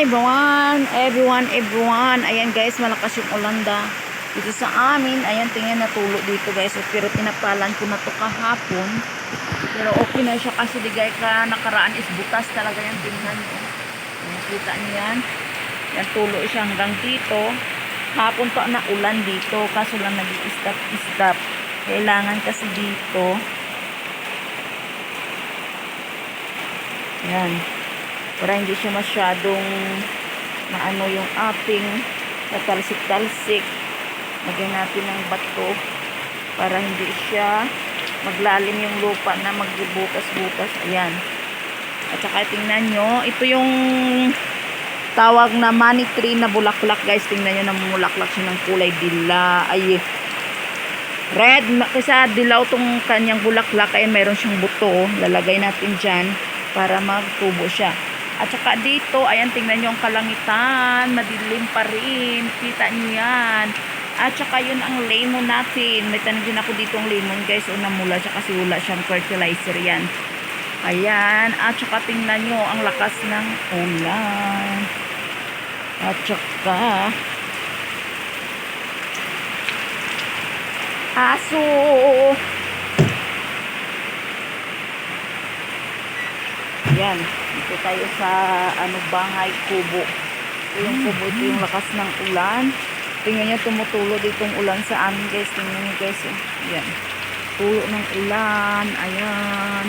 Everyone. Ayan guys, malakas yung ulanda dito sa amin. Ayan, tingnan natulo dito guys. Pero pinapalan ko na to kahapon. Pero okay na siya kasi digay ka nakaraan is butas talaga yung tingnan nyo. Nakita niyo yan. Yan tulo siya hanggang dito. Hapon pa na ulan dito. Kaso lang nag-stop. Kailangan kasi dito. Yan. Para hindi siya masyadong maano yung ating tatalsik-talsik. Lagyan natin ng bato para hindi siya maglalim yung lupa na magbubutas-butas. Ayan. At saka tingnan nyo, ito yung tawag na money tree na bulaklak guys. Tingnan nyo, namumulaklak siya ng kulay dila. Ay, red. Kasi dilaw tong kanyang bulaklak. Ayan, mayroon siyang buto. Lalagay natin dyan para magtubo siya. At saka dito, ayan, tingnan nyo ang kalangitan. Madilim pa rin. Kita nyo yan. At saka yun ang lemon natin. May tanim din ako dito ang lemon guys. O namula siya kasi wala siyang fertilizer yan. Ayan. At saka tingnan nyo ang lakas ng ulan. At saka aso. Ayan. Dito tayo sa bahay kubo. Ito yung kubo. Ito yung lakas ng ulan. Tingnan nyo, tumutulo ditong ulan sa amin guys. Tingnan nyo guys. Ayan. Tulo ng ulan. Ayan.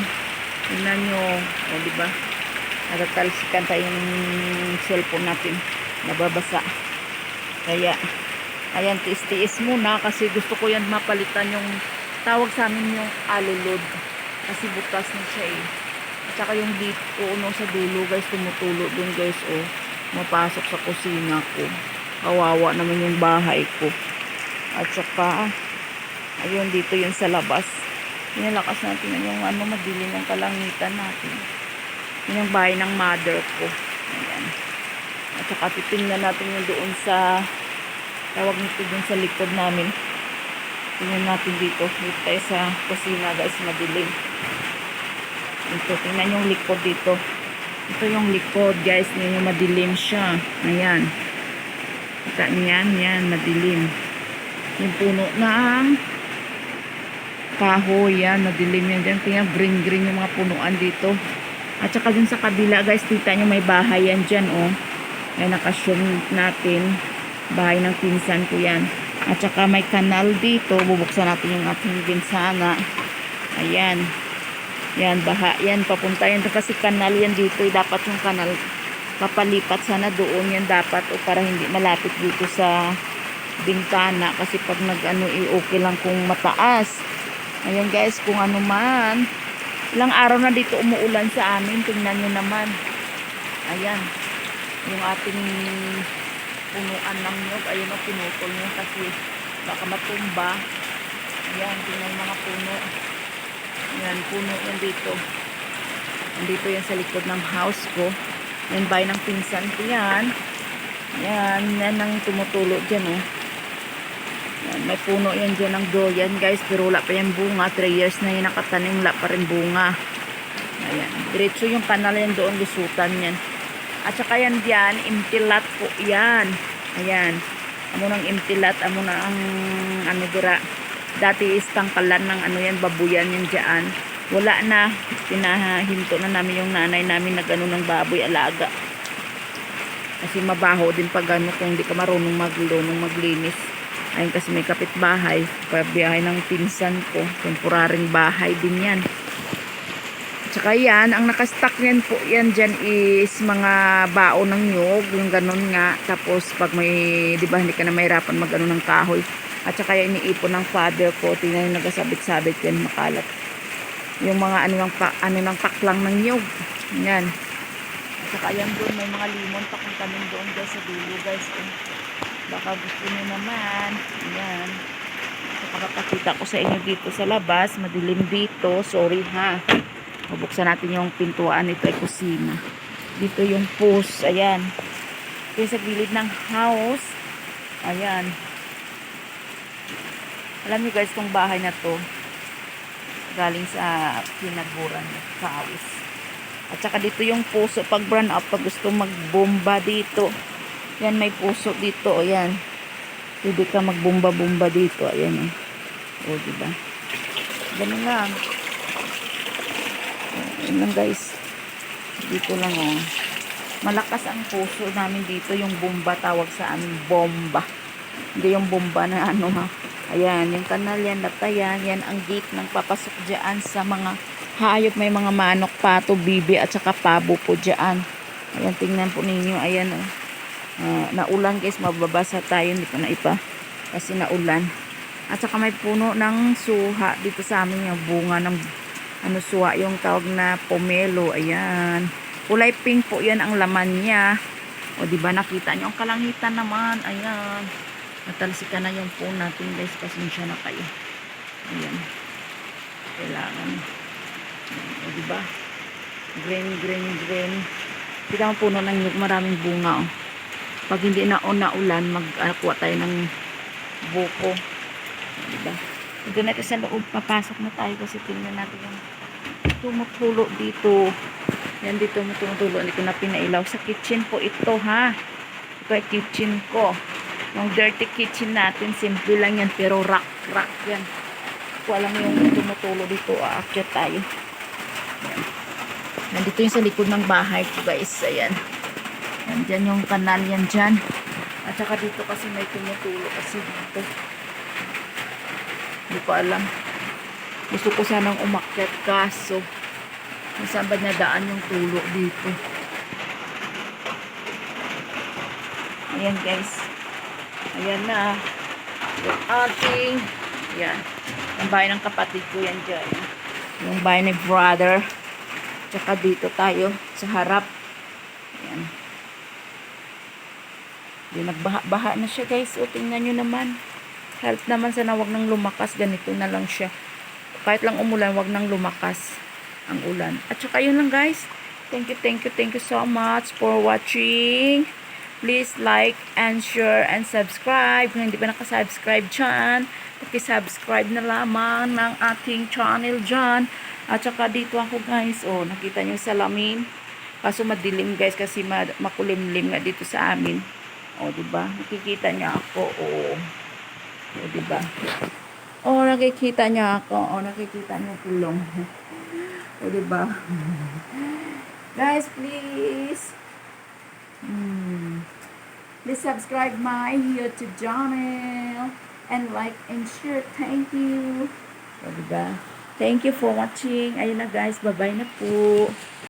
Tingnan nyo. O, diba? Natatalsikan tayo ng cellphone natin. Nababasa. Kaya, ayan, tiis-tiis muna. Kasi gusto ko yan mapalitan yung tawag sa amin yung alulod. Kasi butas na siya eh. At saka yung dito, no, sa dulo guys, tumutulo dun guys. O, mapasok sa kusina ko. Kawawa naman yung bahay ko. At saka, ayun, dito yun sa labas. Pinalakas natin yung madilim yung kalangitan natin. Yun yung bahay ng mother ko. Ayan. At saka titingnan natin yung doon sa, tawag nito doon sa likod namin. Tingnan natin dito. Dito tayo sa kusina guys, madilim. Ito, tingnan yung likod dito. Ito yung likod guys, yun yung madilim siya. Ayan. Kita niyan, yan, madilim. Yung puno ng kahoy, yan, madilim yan dyan. Tingnan, green yung mga punuan dito. At saka dun sa kabila, guys, kita nyo may bahay yan dyan, oh. Ay, nakasyon natin. Bahay ng pinsan ko yan. At saka may kanal dito. Bubuksan natin yung ating binsana. Ayan. Yan, baha. Yan, papunta yan. Kasi kanal yan dito. Dapat yung kanal papalipat sana doon yan dapat o para hindi malapit dito sa bintana kasi pag okay lang kung mataas. Ayan guys, kung ano man, ilang araw na dito umuulan sa amin. Tingnan nyo naman, ayan yung ating punuan ng nyog. Ayun o, pinutol nyo kasi baka matumba. Ayan, tingnan mga puno. Ayan, puno yan dito. Nandito yan sa likod ng house ko. Yan, bahay ng pinsan ko yan. Yan, yan ang tumutulo dyan, oh. Yan, may puno yan dyan ng doyan, guys. Pero wala pa yan bunga. 3 years na yan nakatanim, wala pa rin bunga. Ayan, diretso yung kanal yan doon, lusutan yan. At saka yan dyan, empty lot po yan. Ayan, amo ng empty lot, amo na ang dira. Dati is tangkalan ng yan, babuyan yan dyan. Wala na, pinahinto na namin yung nanay namin na gano'n ng baboy alaga. Kasi mabaho din pag gano'n kung hindi ka marunong maglinis. Ayun kasi may kapitbahay, pabiyahe ng pinsan ko, temporaring bahay din yan. Tsaka yan, ang nakastock yan po yan dyan is mga baon ng nyog, yung gano'n nga. Tapos pag may, di ba hindi ka na mahirapan mag-ano ng kahoy. At saka yan iniipon ng father ko, tingnan yung nagasabit-sabit yan, makalat. Yung mga ng paklang ng nyog. Yan. At saka yan doon, may mga limon pa kung tanim doon guys sa dulo guys. Baka gusto nyo naman. Yan. Saka papakita ko sa inyo dito sa labas. Madilim dito. Sorry ha. Mabuksan natin yung pintuan nito ay kusina. Dito yung post. Ayan. Ito sa gilid ng house. Ayan. Alam nyo guys, itong bahay na to galing sa pinagburan sa awis. At saka dito yung puso pag burn up, pag gusto magbomba dito. Yan, may puso dito. O yan. Pwede ka magbomba-bomba dito. Ayan o. O, diba? Ganun lang. Ayan lang guys. Dito lang o. Malakas ang puso namin dito. Yung bomba tawag sa amin. Bomba. Hindi yung bomba na ano ha. Ayan, yung kanal yan, latayan. Yan ang gate ng papasok dyan sa mga hayop. May mga manok, pato, bibi at saka pabo po dyan. Ayan, tingnan po ninyo. Ayan o. Naulan guys, mababasa tayo. Hindi ko na ipa. Kasi naulan. At saka may puno ng suha dito sa amin. Yung bunga ng suha. Yung tawag na pomelo. Ayan. Kulay pink po yan ang laman niya. O diba nakita nyo ang kalangitan naman. Ayan. Natalsikan na yung phone natin guys. Pasensya na kayo. Ayan. Kailangan. O diba? Green, green, green. Kita mo puno ng nyug. Maraming bunga. Pag hindi na ulan, magkuha tayo ng buko. O diba? Doon natin sa loob. Papasok na tayo kasi tingnan natin yung tumutulo dito. Yan dito tumutulo. Hindi ko na pinailaw. Sa kitchen po ito ha. Ito ay kitchen ko. Yung dirty kitchen natin, simple lang yan, pero rock yan. Kung alam mo yung tumutulo dito, aakyat tayo. Yan. Nandito yung sa likod ng bahay ko guys, ayan. Yan, dyan yung kanal yan dyan. At saka dito kasi may tumutulo kasi dito. Hindi ko alam. Gusto ko sanang umakyat kaso saan ba nadaan yung tulo dito. Ayan guys. Ayan na. Yung ating. Ayan. Yung bahay ng kapatid ko yan dyan. Yung bahay ni brother. Tsaka dito tayo sa harap. Ayan. Yung nagbaha-baha na siya guys. O tingnan nyo naman. Help naman sana wag nang lumakas. Ganito na lang siya. Kahit lang umulan, wag nang lumakas ang ulan. At saka yun lang guys. Thank you so much for watching. Please like and share and subscribe. Kung hindi pa nakasubscribe dyan, pakisubscribe na lamang ng ating channel dyan. At saka dito ako guys, oh, nakita nyo yung salamin. Kaso madilim guys kasi makulimlim nga dito sa amin. Oh, diba? Nakikita niya ako, oh. Oh, diba? Oh, nakikita niya ako. Oh, nakikita niyo kulong. Oh, diba? Guys, please. Please subscribe my YouTube channel and like and share. Thank you. So, diba? Thank you for watching. Ayun na guys. Bye-bye na po.